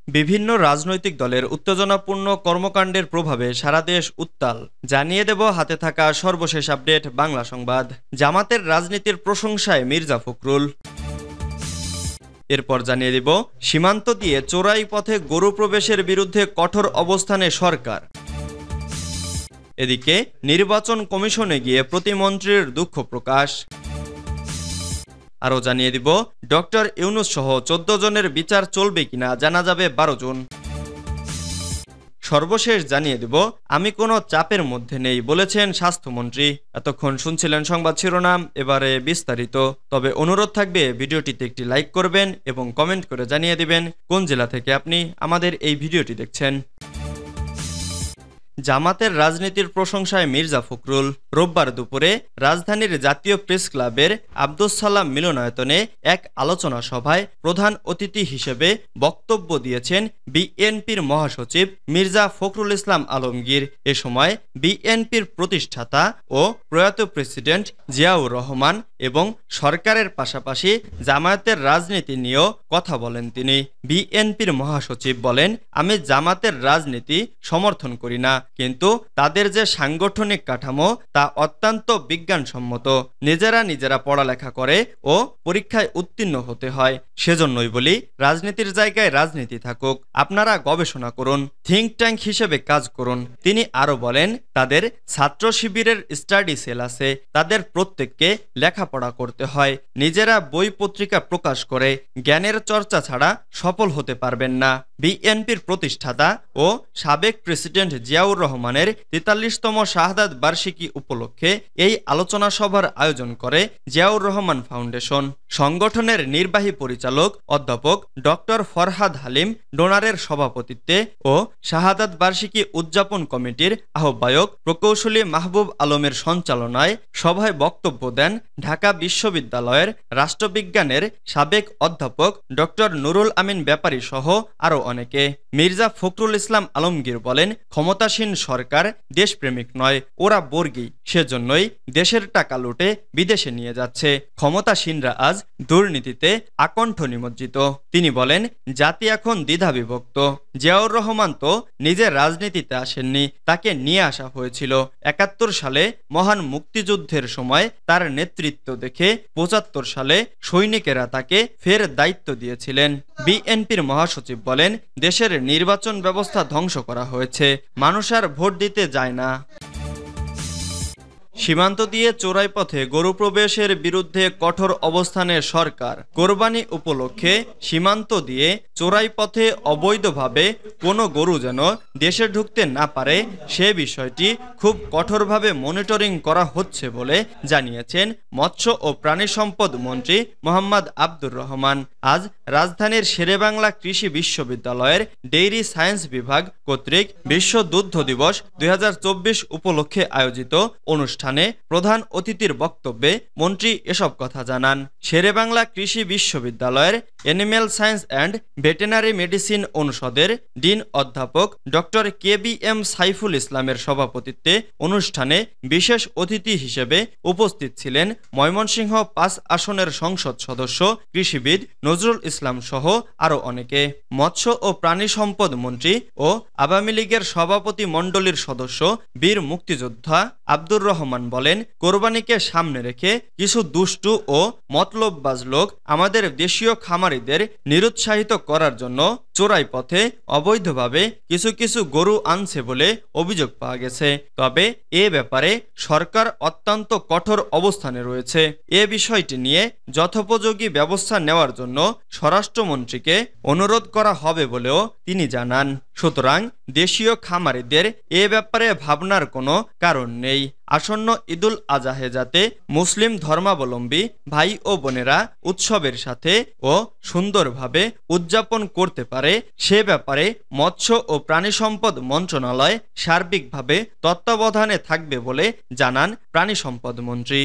বিভিন্ন রাজনৈতিক দলের উত্তেজনাপূর্ণ কর্মকাণ্ডের প্রভাবে সারা দেশ উত্তাল। জানিয়ে দেব হাতে থাকা সর্বশেষ আপডেট বাংলা সংবাদ। জামাতের রাজনীতির প্রশংসায় মির্জা ফখরুল। এরপর জানিয়ে দেব সীমান্ত দিয়ে চোরাই পথে গরু প্রবেশের বিরুদ্ধে কঠোর অবস্থানে সরকার। এদিকে নির্বাচন কমিশনে গিয়ে প্রতিমন্ত্রীর দুঃখ প্রকাশ। আরও জানিয়ে দিব ডক্টর ইউনূস সহ 14 জনের বিচার চলবে কিনা জানা যাবে 12 জন। সর্বশেষ জানিয়ে দেব আমি কোনো চাপের মধ্যে নেই বলেছেন স্বাস্থ্যমন্ত্রী। এতক্ষণ শুনছিলেন সংবাদ শিরোনাম, এবারে বিস্তারিত। তবে অনুরোধ থাকবে ভিডিওটিতে একটি লাইক করবেন এবং কমেন্ট করে জানিয়ে দিবেন কোন জেলা থেকে আপনি আমাদের এই ভিডিওটি দেখছেন। জামাতের রাজনীতির প্রশংসায় মির্জা ফখরুল। রোববার দুপুরে রাজধানীর জাতীয় প্রেস ক্লাবের আব্দুস সালাম মিলনায়তনে এক আলোচনা সভায় প্রধান অতিথি হিসেবে বক্তব্য দিয়েছেন বিএনপির মহাসচিব মির্জা ফখরুল ইসলাম আলমগীর। এ সময় বিএনপির প্রতিষ্ঠাতা ও প্রয়াত প্রেসিডেন্ট জিয়াউর রহমান এবং সরকারের পাশাপাশি জামায়াতের রাজনীতি নিয়েও কথা বলেন তিনি। বিএনপির মহাসচিব বলেন, আমি জামাতের রাজনীতি সমর্থন করি না, কিন্তু তাদের যে সাংগঠনিক কাঠামো তা অত্যন্ত বিজ্ঞানসম্মত। নিজেরা পড়ালেখা করে ও পরীক্ষায় উত্তীর্ণ হতে হয়। সেজন্যই বলি রাজনীতির জায়গায় রাজনীতি থাকুক, আপনারা গবেষণা করুন, থিঙ্ক ট্যাঙ্ক হিসেবে কাজ করুন। তিনি আরো বলেন, তাদের ছাত্র শিবিরের স্টাডি সেল আছে, তাদের প্রত্যেককে লেখাপড়া করতে হয়। নিজেরা বই পত্রিকা প্রকাশ করে জ্ঞানের চর্চা ছাড়া সফল হতে পারবেন না। বিএনপির প্রতিষ্ঠাতা ও সাবেক প্রেসিডেন্ট জিয়াউর রহমানের ৪৩তম শাহাদাত বার্ষিকী উপলক্ষে এই আলোচনা সভার আয়োজন করে জিয়াউর রহমান ফাউন্ডেশন। সংগঠনের নির্বাহী পরিচালক অধ্যাপক ডক্টর ফরহাদ হালিম ডোনারের সভাপতিত্বে ও শাহাদাত বার্ষিকী উদযাপন কমিটির আহ্বায়ক প্রকৌশলী মাহবুব আলমের সঞ্চালনায় সভায় বক্তব্য দেন ঢাকা বিশ্ববিদ্যালয়ের রাষ্ট্রবিজ্ঞানের সাবেক অধ্যাপক ডক্টর নুরুল আমিন ব্যাপারী সহ আরও অনেকে। মির্জা ফখরুল ইসলাম আলমগীর বলেন, ক্ষমতাসীন সরকার দেশপ্রেমিক নয়, ওরা বর্গী। সেজন্যই দেশের টাকা লুটে বিদেশে নিয়ে যাচ্ছে। ক্ষমতাসীনরা আজ দুর্নীতিতে আকণ্ঠ নিমজ্জিত। তিনি বলেন, জাতি এখন দ্বিধা বিভক্ত। জিয়াউর রহমান তো নিজে রাজনীতিতে আসেননি, তাকে নিয়ে আসা হয়েছিল। ৭১ সালে মহান মুক্তিযুদ্ধের সময় তার নেতৃত্ব দেখে ৭৫ সালে সৈনিকেরা তাকে ফের দায়িত্ব দিয়েছিলেন। বিএনপির মহাসচিব বলেন, দেশের নির্বাচন ব্যবস্থা ধ্বংস করা হয়েছে, মানুষ আর ভোট দিতে যায় না। সীমান্ত দিয়ে চোরাই পথে গরু প্রবেশের বিরুদ্ধে কঠোর অবস্থানে সরকার। কোরবানি উপলক্ষে সীমান্ত দিয়ে চোরাই পথে অবৈধভাবে কোনো গরু যেন দেশে ঢুকতে না পারে সে বিষয়টি খুব কঠোরভাবে মনিটরিং করা হচ্ছে বলে জানিয়েছেন মৎস্য ও প্রাণী সম্পদ মন্ত্রী মোহাম্মদ আব্দুর রহমান। আজ রাজধানীর শেরেবাংলা কৃষি বিশ্ববিদ্যালয়ের ডেইরি সায়েন্স বিভাগ কর্তৃক বিশ্ব দুগ্ধ দিবস ২০২৪ উপলক্ষে আয়োজিত অনুষ্ঠানে প্রধান অতিথির বক্তব্যে মন্ত্রী এসব কথা জানান। শেরেবাংলা কৃষি বিশ্ববিদ্যালয়ের animal science and veterinary medicine অনুষদের ডিন অধ্যাপক ডক্টর KBM সাইফুল ইসলামের সভাপতিত্বে অনুষ্ঠানে বিশেষ অতিথি হিসেবে উপস্থিত ছিলেন ময়মনসিংহ ৫ আসনের সংসদ সদস্য কৃষিবিদ নজরুল ইসলাম সহ আরও অনেকে। মৎস্য ও প্রাণী সম্পদ মন্ত্রী ও আওয়ামী লীগের সভাপতি মণ্ডলীর সদস্য বীর মুক্তিযোদ্ধা আব্দুর রহমান বলেন, কোরবানিকে সামনে রেখে কিছু দুষ্টু ও মতলববাজ লোক আমাদের দেশীয় খামারিদের নিরুৎসাহিত করার জন্য চোরাই পথে অবৈধভাবে কিছু গরু আনছে বলে অভিযোগ পাওয়া গেছে। তবে এ ব্যাপারে সরকার অত্যন্ত কঠোর অবস্থানে রয়েছে। এ বিষয়টি নিয়ে যথোপযোগী ব্যবস্থা নেওয়ার জন্য স্বরাষ্ট্রমন্ত্রীকে অনুরোধ করা হবে বলেও তিনি জানান। সুতরাং দেশীয় খামারিদের এ ব্যাপারে ভাবনার কোনো কারণ নেই। আসন্ন ঈদুল আজহায় যাতে মুসলিম ধর্মাবলম্বী ভাই ও বোনেরা উৎসবের সাথে ও সুন্দরভাবে উদযাপন করতে পারে সে ব্যাপারে মৎস্য ও প্রাণী সম্পদ মন্ত্রণালয় সার্বিকভাবে তত্ত্বাবধানে থাকবে বলে জানান প্রাণী সম্পদ মন্ত্রী।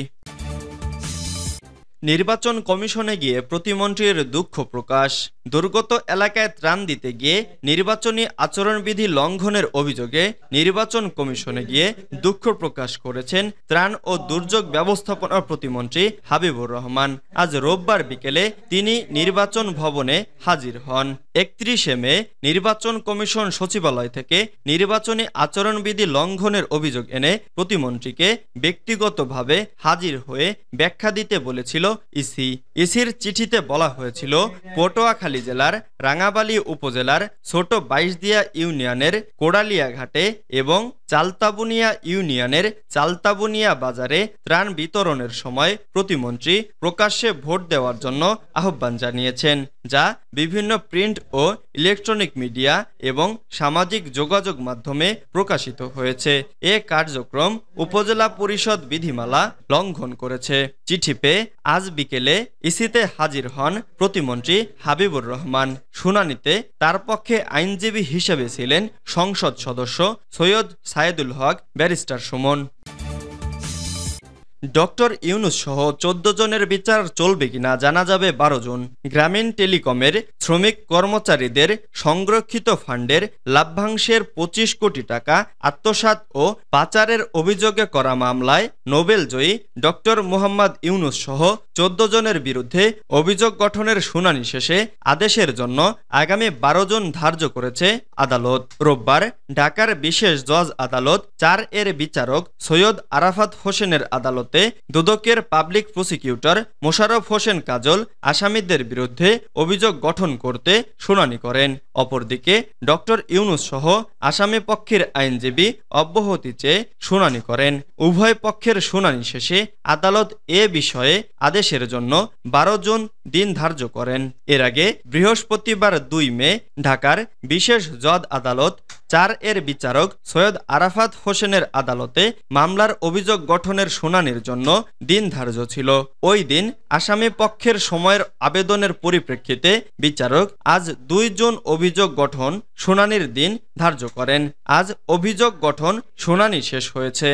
নির্বাচন কমিশনে গিয়ে প্রতিমন্ত্রীর দুঃখ প্রকাশ। দুর্গত এলাকায় ত্রাণ দিতে গিয়ে নির্বাচনী আচরণবিধি লঙ্ঘনের অভিযোগে নির্বাচন কমিশনে গিয়ে দুঃখ প্রকাশ করেছেন ত্রাণ ও দুর্যোগ ব্যবস্থাপনা প্রতিমন্ত্রী হাবিবুর রহমান। আজ রোববার বিকেলে তিনি নির্বাচন ভবনে হাজির হন। ৩১ মে নির্বাচন কমিশন সচিবালয় থেকে নির্বাচনী আচরণবিধি লঙ্ঘনের অভিযোগ এনে প্রতিমন্ত্রীকে ব্যক্তিগতভাবে হাজির হয়ে ব্যাখ্যা দিতে বলেছিল ইসি। ইসির চিঠিতে বলা হয়েছিল, পটুয়াখালী জেলার রাঙাবালী উপজেলার ছোট বাইশদিয়া ইউনিয়নের কোড়ালিয়া ঘাটে এবং চালতাবুনিয়া ইউনিয়নের চালতাবুনিয়া বাজারে ত্রাণ বিতরণের সময় প্রতিমন্ত্রী প্রকাশ্যে ভোট দেওয়ার জন্য আহ্বান জানিয়েছেন, যা বিভিন্ন প্রিন্ট ও ইলেকট্রনিক মিডিয়া এবং সামাজিক যোগাযোগ মাধ্যমে প্রকাশিত হয়েছে। এ কার্যক্রম উপজেলা পরিষদ বিধিমালা লঙ্ঘন করেছে। চিঠি পেয়ে আজ বিকেলে ইসিতে হাজির হন প্রতিমন্ত্রী হাবিবুর রহমান। শুনানিতে তার পক্ষে আইনজীবী হিসেবে ছিলেন সংসদ সদস্য সৈয়দ সায়েদুল হক, ব্যারিস্টার সুমন। ডক্টর ইউনূস সহ ১৪ জনের বিচার চলবে কিনা জানা যাবে ১২ জুন। গ্রামীণ টেলিকমের শ্রমিক কর্মচারীদের সংরক্ষিত ফান্ডের লাভ্যাংশের ২৫ কোটি টাকা আত্মসাৎ ও পাচারের অভিযোগে করা মামলায় নোবেলজয়ী ডক্টর মোহাম্মদ ইউনূস সহ ১৪ জনের বিরুদ্ধে অভিযোগ গঠনের শুনানি শেষে আদেশের জন্য আগামী ১২ জুন ধার্য করেছে আদালত। রোববার ঢাকার বিশেষ জজ আদালত ৪ এর বিচারক সৈয়দ আরাফাত হোসেনের আদালত দুদকের পাবলিক প্রসিকিউটর মোশাররফ হোসেন কাজল আসামিদের বিরুদ্ধে অভিযোগ গঠন করতে শুনানি করেন। অপরদিকে ডক্টর ইউনূস সহ আসামি পক্ষের আইনজীবী অব্যাহতি চেয়ে শুনানি করেন। উভয় পক্ষের শুনানি শেষে আদালত এ বিষয়ে আদেশের জন্য ১২ জুন দিন ধার্য করেন। এর আগে বৃহস্পতিবার ২ মে ঢাকার বিশেষ জজ আদালত ৪ এর বিচারক সৈয়দ আরাফাত হোসেনের আদালতে মামলার অভিযোগ গঠনের শুনানির জন্য দিন ধার্য ছিল। ওই দিন আসামি পক্ষের সময়ের আবেদনের পরিপ্রেক্ষিতে বিচারক আজ ২ জুন অভিযোগ গঠন শুনানির দিন ধার্য করেন। আজ অভিযোগ গঠন শুনানি শেষ হয়েছে।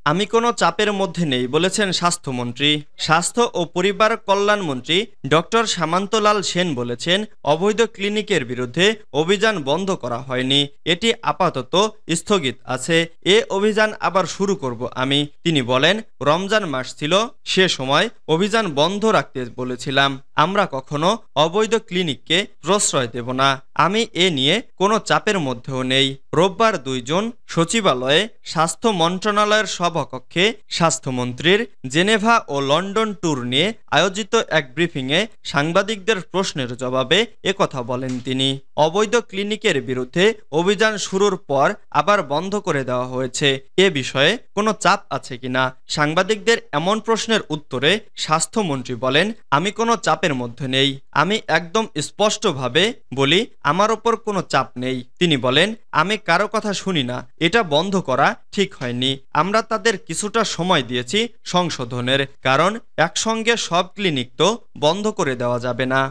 আমি কোনো চাপের মধ্যে নেই বলেছেন স্বাস্থ্যমন্ত্রী। স্বাস্থ্য ও পরিবার কল্যাণমন্ত্রী ডক্টর সামন্তলাল সেন বলেছেন, অবৈধ ক্লিনিকের বিরুদ্ধে অভিযান বন্ধ করা হয়নি, এটি আপাতত স্থগিত আছে। এ অভিযান আবার শুরু করব আমি। তিনি বলেন, রমজান মাস ছিল, সে সময় অভিযান বন্ধ রাখতে বলেছিলাম। আমরা কখনো অবৈধ ক্লিনিককে প্রশ্রয় দেব না। আমি এ নিয়ে কোনো চাপের মধ্যেও নেই। রোববার ২ জুন সচিবালয়ে স্বাস্থ্য মন্ত্রণালয়ের সভাকক্ষে স্বাস্থ্যমন্ত্রীর জেনেভা ও লন্ডন ট্যুর নিয়ে আয়োজিত এক ব্রিফিংয়ে সাংবাদিকদের প্রশ্নের জবাবে একথা বলেন তিনি। অবৈধ ক্লিনিকের বিরুদ্ধে অভিযান শুরুর পর আবার বন্ধ করে দেওয়া হয়েছে, এ বিষয়ে কোনো চাপ আছে কিনা সাংবাদিকদের এমন প্রশ্নের উত্তরে স্বাস্থ্যমন্ত্রী বলেন, আমি কোনো চাপের মধ্যে নেই। আমি একদম স্পষ্টভাবে বলি, আমার ওপর কোনো চাপ নেই। তিনি বলেন, আমি কারো কথা শুনি না, এটা বন্ধ করা ঠিক হয়নি। আমরা তাদের কিছুটা সময় দিয়েছি সংশোধনের, কারণ একসঙ্গে সব ক্লিনিক তো বন্ধ করে দেওয়া যাবে না।